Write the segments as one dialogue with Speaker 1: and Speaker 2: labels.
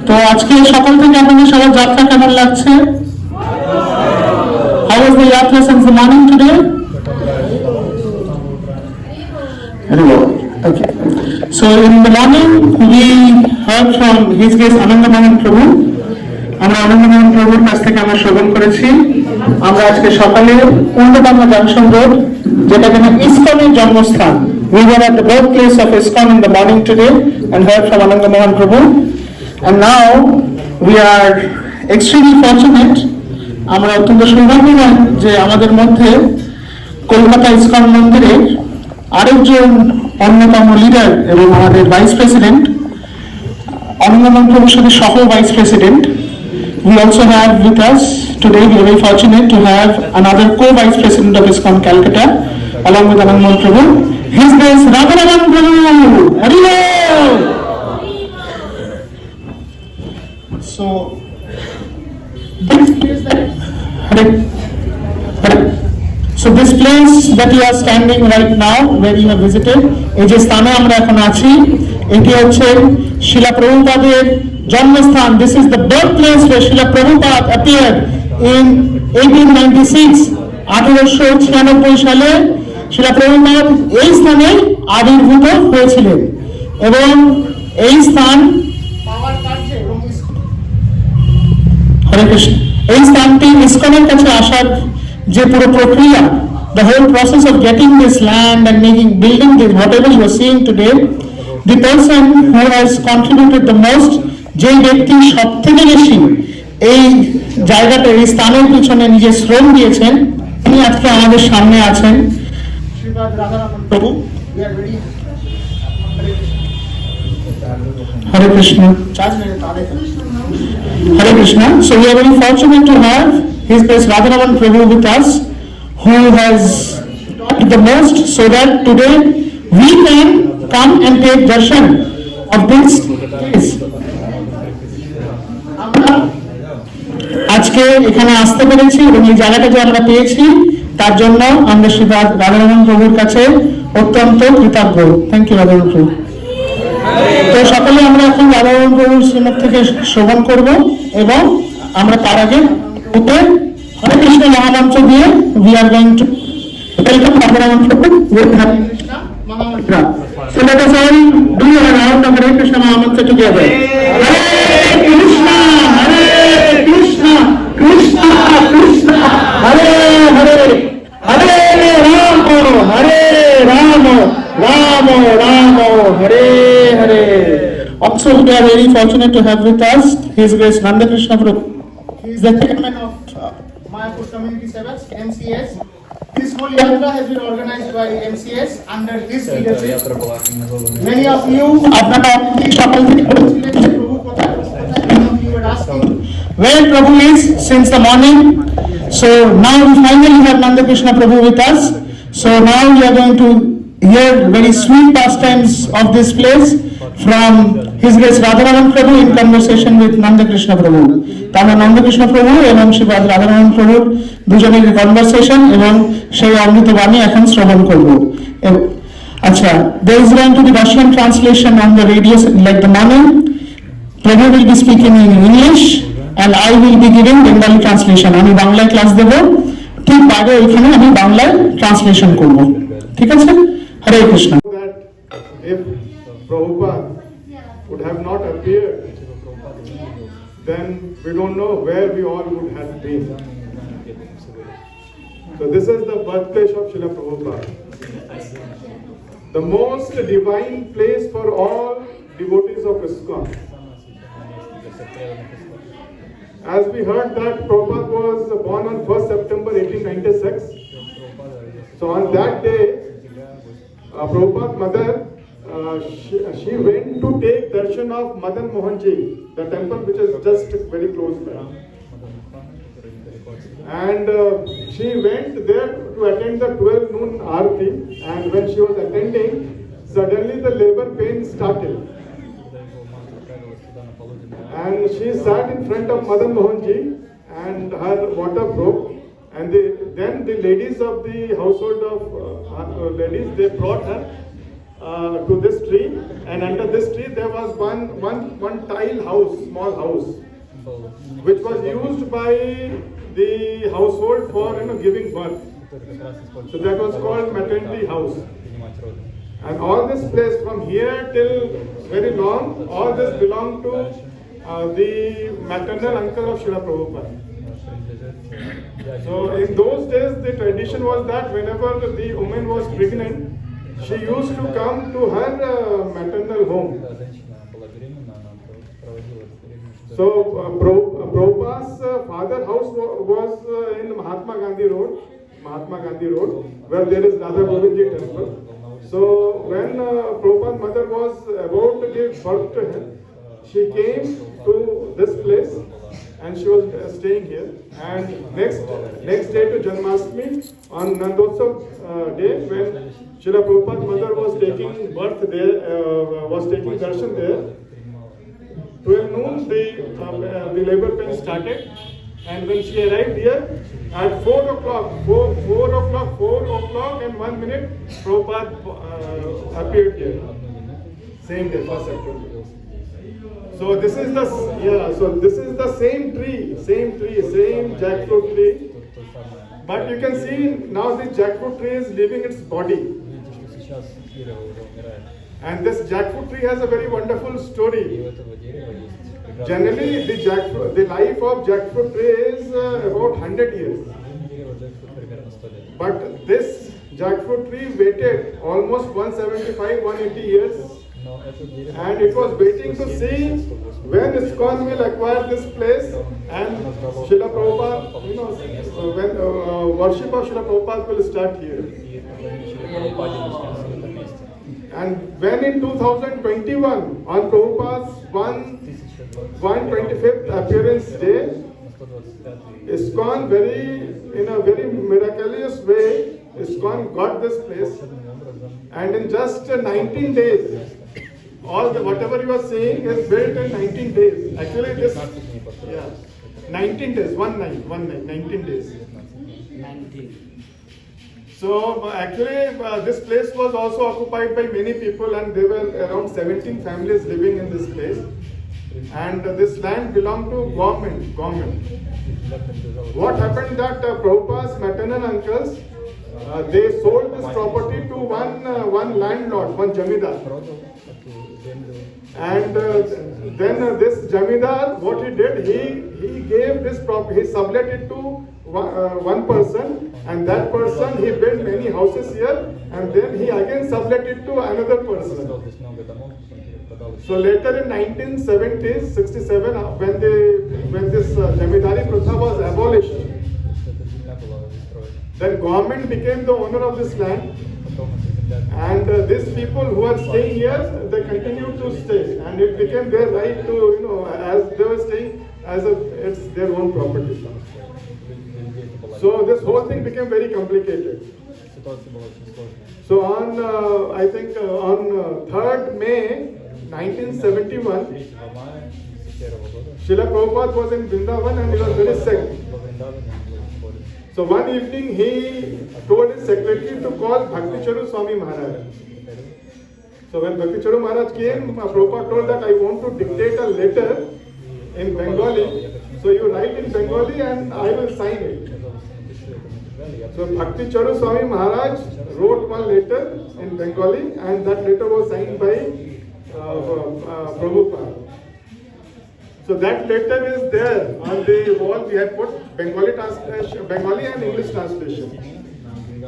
Speaker 1: তো আজকে সকাল থেকে আপনাদের সবার যাত্রা কেমন লাগছে? How was the yatra since the morning today? Very well. Okay. So in the morning we heard from His Grace Ananda Mohan Prabhu. আমরা আনন্দ মোহন প্রভুর কাছ থেকে আমরা শ্রবণ করেছি। আমরা আজকে সকালে উন্নতবাংলা জাংশন রোড, যেটা কিনা ইসকনের জন্মস্থান, we were at the birthplace of ISKCON in the morning today and heard from Ananda Mohan Prabhu. And now we are extremely fortunate, আমরা অত্যন্ত সৌভাগ্যবান যে আমাদের মধ্যে কলকাতা ইসকন মন্দিরের আরেকজন অন্যতম লিডার এবং আমাদের ভাইস প্রেসিডেন্ট আনন্দ মোহন প্রভুর সাথে সহ vice president. We also have with us today, we are very fortunate to have another co-vice president of ISKCON Calcutta along with Ananda Mohan Prabhu, His Grace Radharaman Prabhu. Hari Bol. So this place that you are standing right now, where you have visited, এই যে স্থানে আমরা এখন আছি, এটি হচ্ছে শিলা প্রভুপাদের জন্মস্থান। This is the birthplace where Srila Prabhupada appeared in 1896. 1896 সালে শিলা প্রভুপাদ এই স্থানে আবির্ভূত হয়েছিলেন এবং এই স্থান হরে কৃষ্ণ, এই স্থানটি ইসকনের কাছে আসার যে পুরো প্রক্রিয়া, the whole process of getting this land and building this whatever you are seeing today, the person who has contributed the most, যে ব্যক্তি সব থেকে বেশি এই জায়গাটা এই স্থানের পিছনে নিজের শ্রম দিয়েছেন, তিনি আজকে আমাদের সামনে আছেন শ্রীপাদ রাধারামন প্রভু। হরে কৃষ্ণ, হরে Krishna. So we are very fortunate to have His Grace Radharaman Prabhu with us, who has taught the most, so that today we can come and take darshan of this place. আজকে এখানে আসতে পেরেছি এবং এই জায়গাটা যে আমরা পেয়েছি তার জন্য আমরা শ্রী রাধারামন প্রভুর কাছে অত্যন্ত কৃতজ্ঞ। থ্যাংক ইউ রাধারামন প্রভু। তো সকলে আমরা এখন রাধারামন প্রভুর শ্রীমুখ থেকে শ্রবণ করব এবং আমরা তার আগে হরে কৃষ্ণ মহামন্ত্র দিয়ে we are going to welcome Radharaman Prabhu with Hare Krishna Mahamantra. So let us all do a round of Hare Krishna Mahamantra together. Hare Krishna, Hare Krishna, Krishna Krishna, Hare Hare, Hare Rama, Hare Rama, Rama Rama, Hare Hare. Also we are very fortunate to have with us His Grace Nanda Krishna Prabhu. He is the chairman of Mayapur Community Service, MCS. This whole yatra has been organized by MCS under his leadership. Many of you, you were asking where Prabhu is since the morning. So now we finally have Nanda Krishna Prabhu with us. So now we are going to hear very sweet pastimes of this place from His Grace Radharaman Prabhu in conversation with Nanda Krishna Prabhu. তারা নন্দ কৃষ্ণ প্রভু এবং শ্রী রাধারামন প্রভুর দুজনের conversation এবং সেই অমৃত বাণী এখন শ্রবণ করব। আচ্ছা, there is going to be Russian translation on the radio like the morning. Prabhu will be speaking in English and I will be giving Bengali translation. আমি বাংলায় ক্লাস দেব, ঠিক বাইরে ওইখানে আমি বাংলায় ট্রান্সলেশন করব। ঠিক আছে? হরে Krishna.
Speaker 2: If Prabhupada would have not appeared, then we don't know where we all would have been. So this is the birthplace of Srila Prabhupada, the most divine place for all devotees of ISKCON. As we heard that Prabhupada was born on 1st September 1896. So on that day, Prabhupada's mother, she went to take darshan of Madan Mohanji, the temple which is just very close by. And she went there to attend the 12 noon aarti, and when she was attending, suddenly the labor pain started. And she sat in front of Madan Mohanji and her water broke, and then the ladies of the household of ladies, they brought her to this tree, and under this tree there was one tile house, small house, which was used by the household for giving birth. So that was called maternity house. And all this place from here till very long, all this belonged to the maternal uncle of Srila Prabhupada. So in those days, the tradition was that whenever the woman was pregnant, she used to come to her maternal home. So Prabhupada's father house was in Mahatma Gandhi Road, where there is Radha Govindji temple. So when Prabhupada's mother was about to give birth to him, she came to this place and she was staying here. And next day to Janmashtami, on Nandotsav day, when Srila Prabhupada's mother was taking birth there, was taking darshan there, 12 noon the labor pain started, and when she arrived here at 4 o'clock and 1 minute, Prabhupada appeared here. Same day, 1st September. So this is the same tree, same jackfruit tree. But you can see now the jackfruit tree is leaving its body. And this jackfruit tree has a very wonderful story. Generally, the life of jackfruit tree is about 100 years. But this jackfruit tree waited almost 175, 180 years. And it was waiting to see when ISKCON will acquire this place and Srila Prabhupada, when worship of Srila Prabhupada will start here. And when in 2021, on Prabhupada's 125th appearance day, ISKCON in a very miraculous way, ISKCON got this place, and in just 19 days, whatever you are seeing is built in 19 days. Actually, 19 days, 19 days.
Speaker 3: 19.
Speaker 2: So actually, this place was also occupied by many people, and there were around 17 families living in this place. And this land belonged to government. What happened that Prabhupada's maternal uncles, they sold this property to one landlord, one jamidar. And then this jamidar, what he did, he gave this property, he sublet it to one person, and that person he built many houses here, and then he again sublet it to another person. So later in 1970s, 67, when this jamidari pratha was abolished, then government became the owner of this land, and these people who are staying here, they continued to stay, and it became their right to, as they were staying, it's their own property. So this whole thing became very complicated. So on, I think on 3rd May 1971, Srila Prabhupada was in Vrindavan and he was very sick. So one evening he told his secretary to call Bhakti Charu Swami Maharaj. So when Bhakti Charu Maharaj came, Prabhupada told that I want to dictate a letter in Bengali. So you write in Bengali and I will sign it. So Bhakti Charu Swami Maharaj wrote one letter in Bengali, and that letter was signed by Prabhupada. So that letter is there on the wall. We have put Bengali and English translation.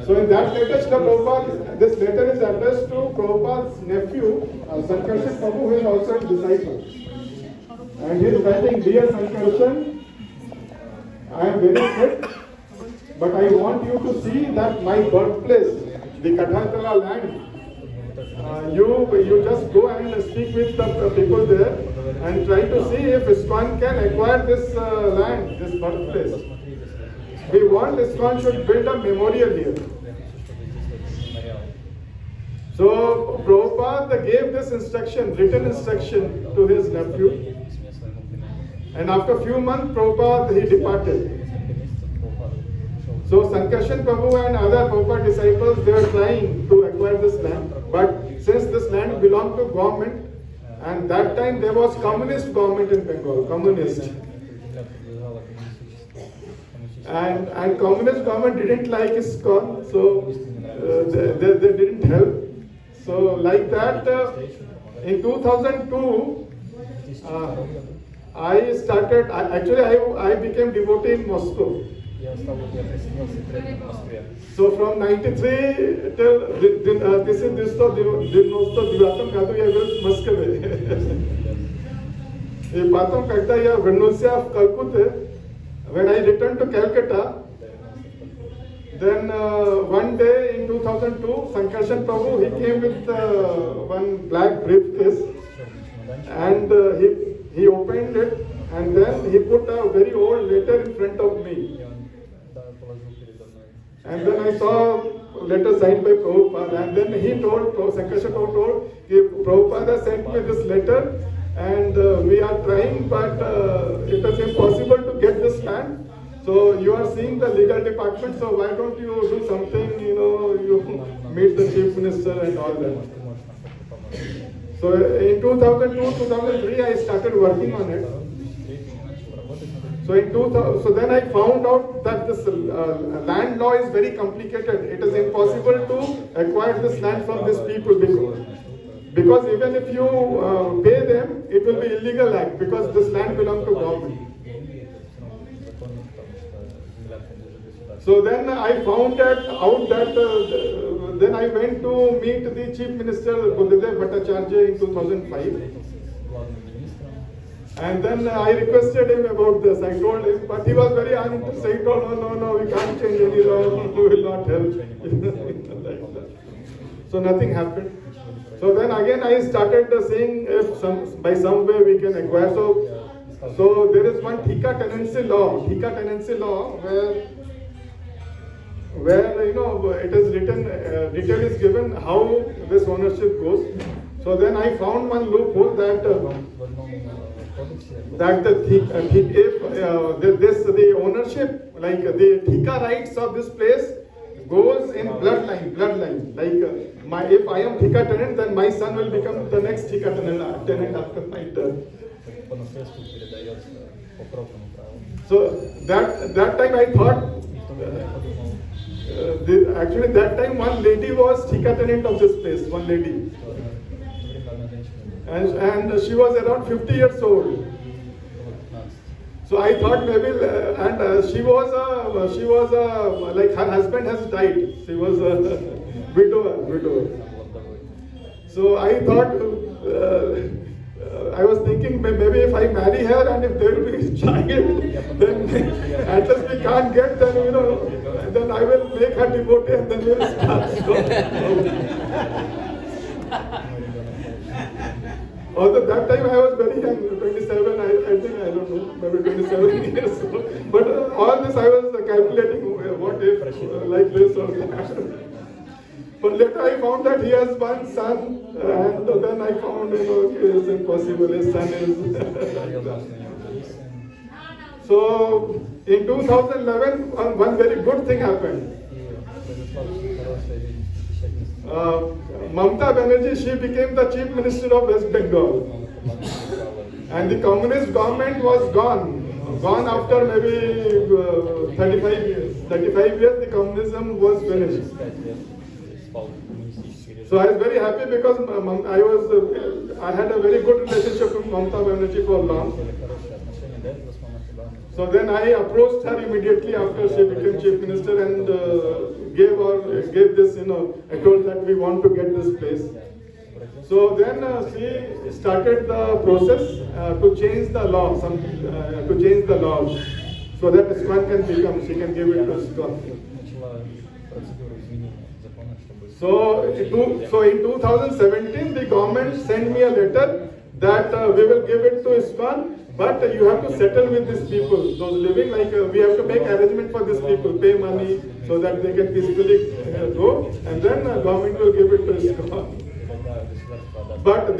Speaker 2: So in that letter, Prabhupada, this letter is addressed to Prabhupada's nephew, Sankarshan Prabhu, who is also a disciple. And he is writing, "Dear Sankarshan, I am very sick, but I want you to see that my birthplace, the Kathartala land, you just go and speak with the people there and try to see if ISKCON can acquire this land, this birthplace. We want ISKCON should build a memorial here." So Prabhupada gave this instruction, written instruction to his nephew. And after a few months, Prabhupada, he departed. So Sankarshan Prabhu and other Prabhupada disciples, they were trying to acquire this land. But since this land belonged to government, and that time there was communist government in Bengal, communist. And communist government didn't like ISKCON, so they didn't help. So like that, in 2002, I started, I became devotee in Moscow.
Speaker 4: Я присоединился к преданным в Москве.
Speaker 2: So from 93 till 1999 году я был в Москве. И потом, когда я вернулся в Калкутте, when I returned to Calcutta, then one day in 2002, Sankarshan Prabhu, he came with one black briefcase, and he opened it, and then he put a very old letter in front of me. And then I saw a letter signed by Prabhupada, and then he told, Sankarshan Prabhu told, Prabhupada sent me this letter, and we are trying, but it is impossible to get this land. So you are seeing the legal department, so why don't you do something, you meet the chief minister and all that. So in 2002, 2003, I started working on it. So in 2000, so then I found out that this land law is very complicated. It is impossible to acquire this land from these people because even if you pay them, it will be illegal act because this land belongs to government. So then I found out that then I went to meet the Chief Minister Buddhadev Bhattacharya in 2005. And then I requested him about this. I told him, but he was very uninterested. He told, no, we can't change any law. We will not help. So nothing happened. So then again I started saying if by some way we can acquire. So there is one Thika tenancy law where it is written, detail is given how this ownership goes. So then I found one loophole that the ownership, like the Thika rights of this place goes in bloodline. Like if I am Thika tenant, then my son will become the next Thika tenant after my turn. So that time I thought, actually that time one lady was Thika tenant of this place, one lady. And she was around 50 years old. So I thought maybe, and she was like her husband has died. She was a widower. So I thought, I was thinking maybe if I marry her and if there will be a child, then at least we can't get, then then I will make her devotee and then we will start. Although that time I was very young, 27, I think, I don't know, maybe 27 years old. But all this I was calculating, what if, like this or that. But later I found that he has one son, and then I found, it's impossible, his son is. So in 2011, one very good thing happened. Mamata Banerjee, she became the Chief Minister of West Bengal. And the communist government was gone after maybe 35 years. 35 years the communism was finished. So I was very happy because I had a very good relationship with Mamata Banerjee for long. So then I approached her immediately after she became Chief Minister and gave this, I told that we want to get this place. So then she started the process to change the law, so that ISKCON she can give it to ISKCON. So in 2017, the government sent me a letter that we will give it to ISKCON, but you have to settle with these people, those living, like we have to make arrangement for these people, pay money so that they can physically go, and then government will give it to ISKCON. But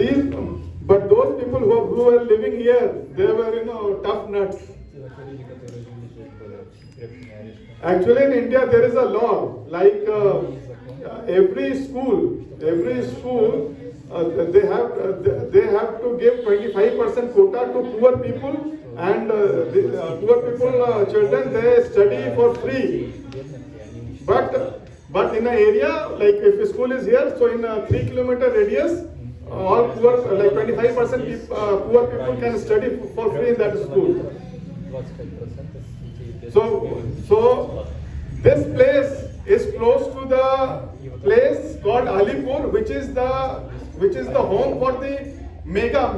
Speaker 2: those people who were living here, they were, tough nuts. Actually in India there is a law, like every school, they have to give 25% quota to poor people, and poor people children, they study for free. But in an area like if a school is here, so in a 3-kilometer radius, all poor, like 25% poor people can study for free in that school.
Speaker 4: 25%
Speaker 2: So this place is close to the place called Alipur, which is the home for the mega